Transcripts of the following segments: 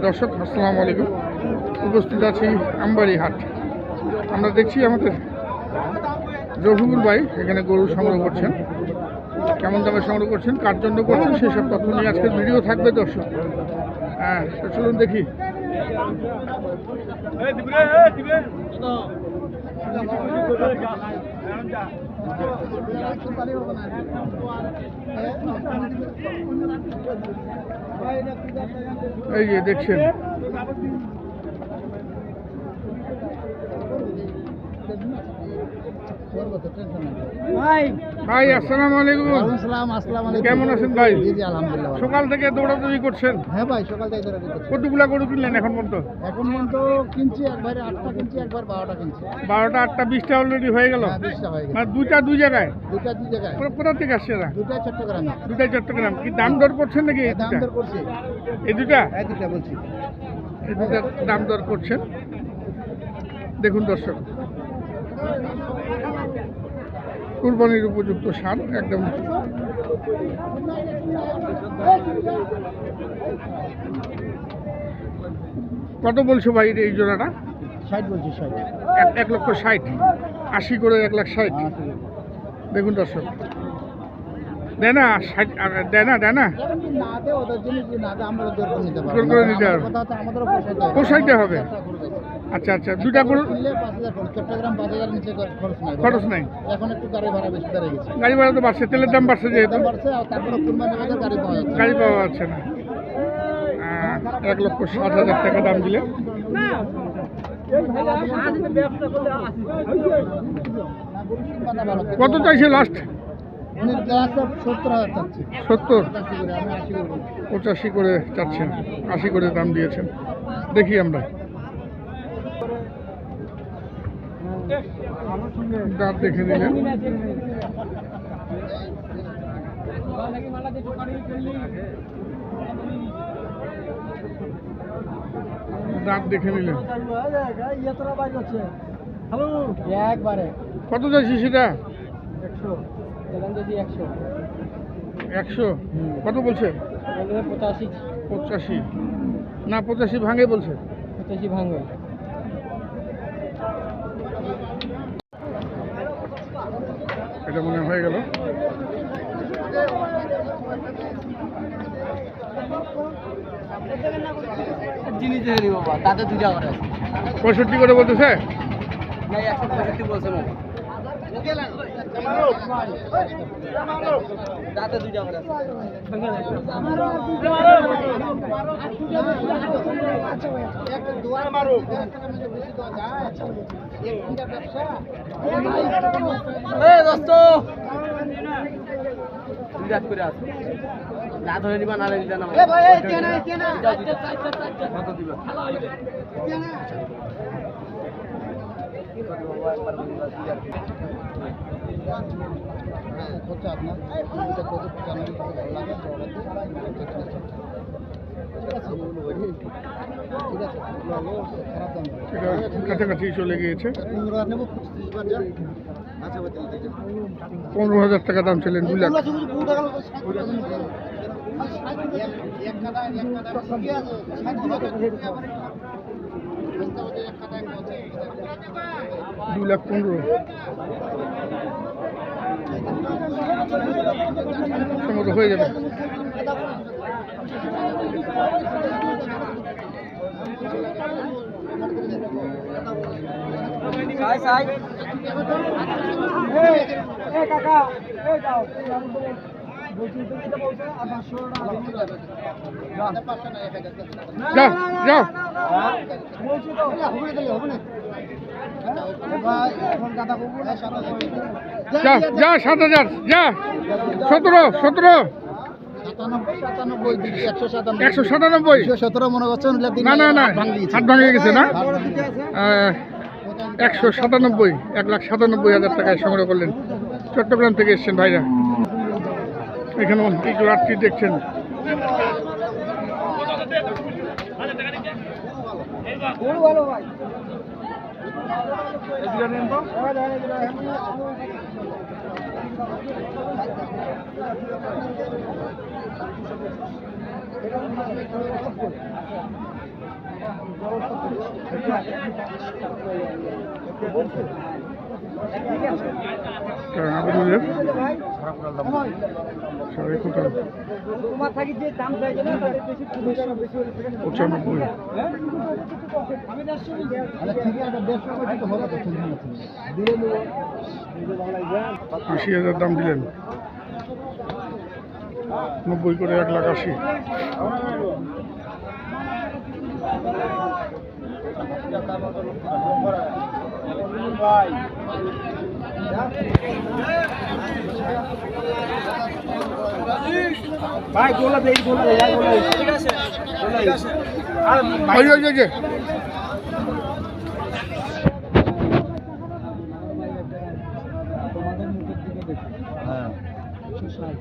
দর্শক আসসালামু আলাইকুম। উপস্থিত আছি আমবাড়ি হাট। আমরা দেখছি আমাদের জহুরুল ভাই এখানে গরু সংগ্রহ করছেন। কেমন দামে সংগ্রহ করছেন, কার জন্য করছেন, সেই সব তথ্য নিয়ে আজকের ভিডিও থাকবে দর্শক। হ্যাঁ, তো চলুন দেখি। এই যে দেখছেন ভাই, আসসালামু আলাইকুম। কেমন আছেন ভাই? সকাল থেকে দৌড়াদৌড়ি করছেন? হ্যাঁ ভাই, সকাল থেকে দৌড়াদৌড়ি করছি। কতগুলা গরু কিনলেন এখন পর্যন্ত? এখন পর্যন্ত কিনছি একবারে 8টা কিনছি, একবার 12টা কিনছি। 12টা 8টা 20টা অলরেডি হয়ে গেল। 20টা হয়ে গেছে। মানে দুইটা দুই জায়গায়? দুইটা দুই জায়গায়। কোথা থেকে আসছে এরা? দুইটা চট্টগ্রামে। দুটাই চট্টগ্রাম। কি দাম দর করছেন নাকি? দাম দর করছি। এই দুটা? এই দুইটা বলছি। এই দুটা দাম দর করছেন। দেখুন দর্শক, কুরবানির উপযুক্ত সার একদম। কত বলছো ভাই এই জোড়াটা? 60 বলছি, 60। 1,60,000। 80 করে 1,60,000। দেখুন দর্শক, দেয় না 60, দেয় না না দে, ওদের জিনিস না দে, আমরা দর করে নিতে পারবো। দর করে নিতে হবে। কথা হচ্ছে আমাদেরও পোষাইতে হবে। পোষাইতে হবে। আচ্ছা আচ্ছা, দুটা গরু কিনলে 5,000 খরচ। চট্টগ্রাম 5,000 নিচে খরচ নাই। খরচ নাই। এখন একটু গাড়ি ভাড়া বেশি বেড়ে গেছে। গাড়ি ভাড়া তো বাড়ছে, তেলের দাম বাড়ছে যেহেতু দাম বাড়ছে, আর তারপরে কুরবানি বাজার গাড়ি পাওয়া যাচ্ছে। গাড়ি পাওয়া যাচ্ছে না। 1,60,000 টাকা দাম দিলে কত চাইছে লাস্ট? 70,000 চাচ্ছি। 70, 85 করে, আমি 80 করে বলছি। 85 করে চাচ্ছেন, 80 করে দাম দিয়েছেন। দেখি আমরা দাঁত দেখে নিলেন। দাঁত দেখে নিলেন। একবারে কত চাইছি সেটা? 100 100। কত বলছে? 85 না 85 ভাঙে বলছে। 85 ভাঙবে। এটা মনে হয়ে গেল। জিনিস দেখে নিব বাবা, তাতে 2 টাকা করে। 65 করে বলতেছে। না 165 বলছে না। তাতে 2 টাকা করে। এক দুয়ার মারো। এই দোস্ত, 2 টাকা করে আছে। না ধরে নিবা, না দিবা না। এ ভাই, এই কেনা কত দিবা? হচ্ছে আপনার এটা কত জানালে কত ভালো লাগে। ঠিক আছে, খারাপ দাম এটা কাছাকাছি চলে গিয়েছে। 15,000 টাকা দাম ছিলেন। 2 লাখ। দু লাখ 15 সম্মত হয়ে যাবে। যাও যা যা 7,000 যা। 17 197 মনে করছেন? না না না, হাত ভাঙে গেছে না। 197, 1,97,000 টাকায় সংগ্রহ করলেন। চট্টগ্রাম থেকে এসছেন ভাইরা। এখানে এই রাত্রি দেখছেন। আবেদনের সাড়ে কোথাও 95 80,000 দাম দিলেন, 90 করে 1,80,000। ভাই গোলা দেই ঠিক আছে ভাই ওই যে তোমাদের মুখের দিকে দেখো। হ্যাঁ 160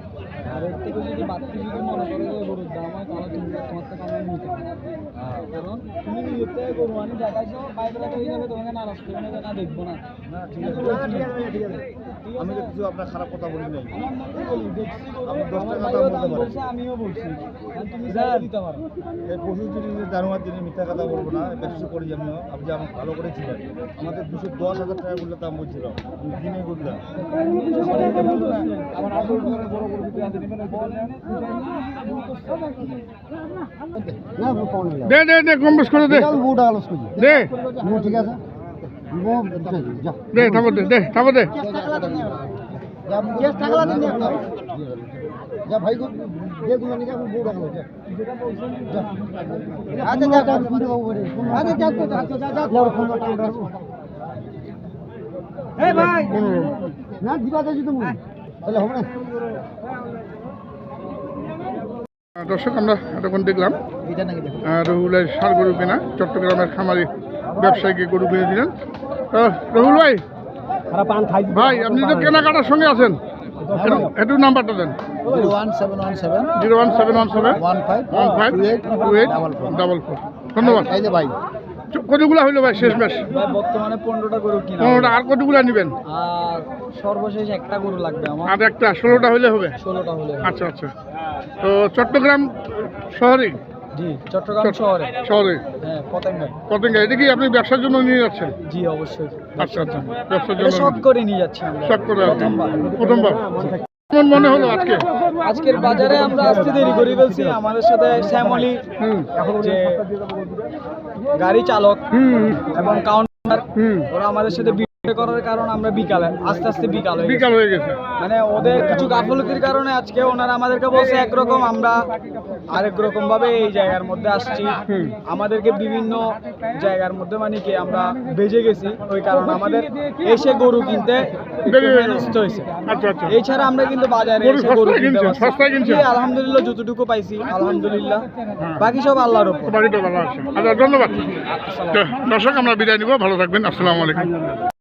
আর এর থেকে যদি বাড়তি যদি মনে করে যে গরুর দাম হয় তাহলে তুমি তোমার থেকে আমি নিতে পারো। কারণ তুমি নিজের থেকে গরু আনি দেখাইছো বাইরে হয়ে যাবে, তোমাকে নারাজ করে নেবে, না দেখবো না। ঠিক আছে আমি তো কিছু আপনার খারাপ কথা বলি নাই। আমার মনে বলি দেখছি আপনি 10 টাকা আমার দাম ভাইও বলতে দাম পারেন। বলছে, আমিও বলছি, আর তুমি যাই দিতে পারো। এই পশু জিনিসের জানোয়ার জিনিস মিথ্যা কথা বলবো না, ব্যবসা করি আমিও। আপনি যে আমাকে ভালো করে ছিলেন, আমাদের 210,000 টাকা বললে দাম বলছিল, আমি দিনে বললাম। আমার আগে বড় বড় গরু দিতে নেবেন দে কম বেশ করে দে দে ঠিক আছে দে থাকো দে যা ভাই যেগুলো নিয়ে আমি বউ রাখলো ভাই না দিবা যাচ্ছি তুমি তাহলে হবে না। দর্শক আমরা এতক্ষণ দেখলাম এটা নাকি দেখো রহুলের ষাঁড় গরু কেনা, চট্টগ্রামের খামারি ব্যবসায়ীকে গরু কিনে দিলেন। রহুল ভাই, ভাই আপনি তো কেনাকাটার সঙ্গে আছেন, একটু নাম্বারটা দেন। 01717 01717 1528 ধন্যবাদ। এই যে ভাই কতগুলা হইলো ভাই শেষ ম্যাচ? ভাই বর্তমানে 15টা গরু কিনা, আর কতগুলা নেবেন? আর সর্বশেষ একটা গরু লাগবে আমার, আর একটা 16টা হইলে হবে। 16টা হলে। আচ্ছা আচ্ছা, তো চট্টগ্রাম শহরেই? জি চট্টগ্রাম শহরে। শহরে হ্যাঁ পতেঙ্গা। পতেঙ্গা, এটা কি আপনি ব্যবসার জন্য নিয়ে যাচ্ছেন? জি অবশ্যই, আচ্ছা আচ্ছা, ব্যবসার এটা শখ জন্য করে নিয়ে যাচ্ছি আমরা। শখ করে আসবেন। প্রথমবার। প্রথমবার কেমন মনে হলো আজকে? আজকের বাজারে আমরা আসতে দেরি করে ফেলছি, আমাদের সাথে শ্যামলী যে গাড়ি চালক এবং কাউন্টার ওরা আমাদের সাথে বিক্রি করার কারণ আমরা বিকালে আস্তে আস্তে বিকাল হয়ে গেছে। মানে ওদের কিছু গাফলতির কারণে আজকে ওনারা আমাদেরকে বলছে একরকম, আমরা আরেক রকম ভাবে এই জায়গার মধ্যে আসছি। আমাদেরকে বিভিন্ন জায়গার মধ্যে মানে কি আমরা বেজে গেছি, ওই কারণে আমাদের এসে গরু কিনতে দেরি হয়ে গেছে। নষ্ট হয়েছে। আচ্ছা আচ্ছা, এছাড়া আমরা কিন্তু বাজারে গরু এসে গরু সস্তায় কিনতে কিনছেন, পারছি। সস্তায় কিনছেন? জি, আলহামদুলিল্লাহ যতটুকু পাইছি আলহামদুলিল্লাহ, বাকি সব আল্লাহর উপর। বাড়িটা ভালো আছে। আচ্ছা ধন্যবাদ। দর্শক আমরা বিদায় নিব, ভালো থাকবেন, আসসালামু আলাইকুম।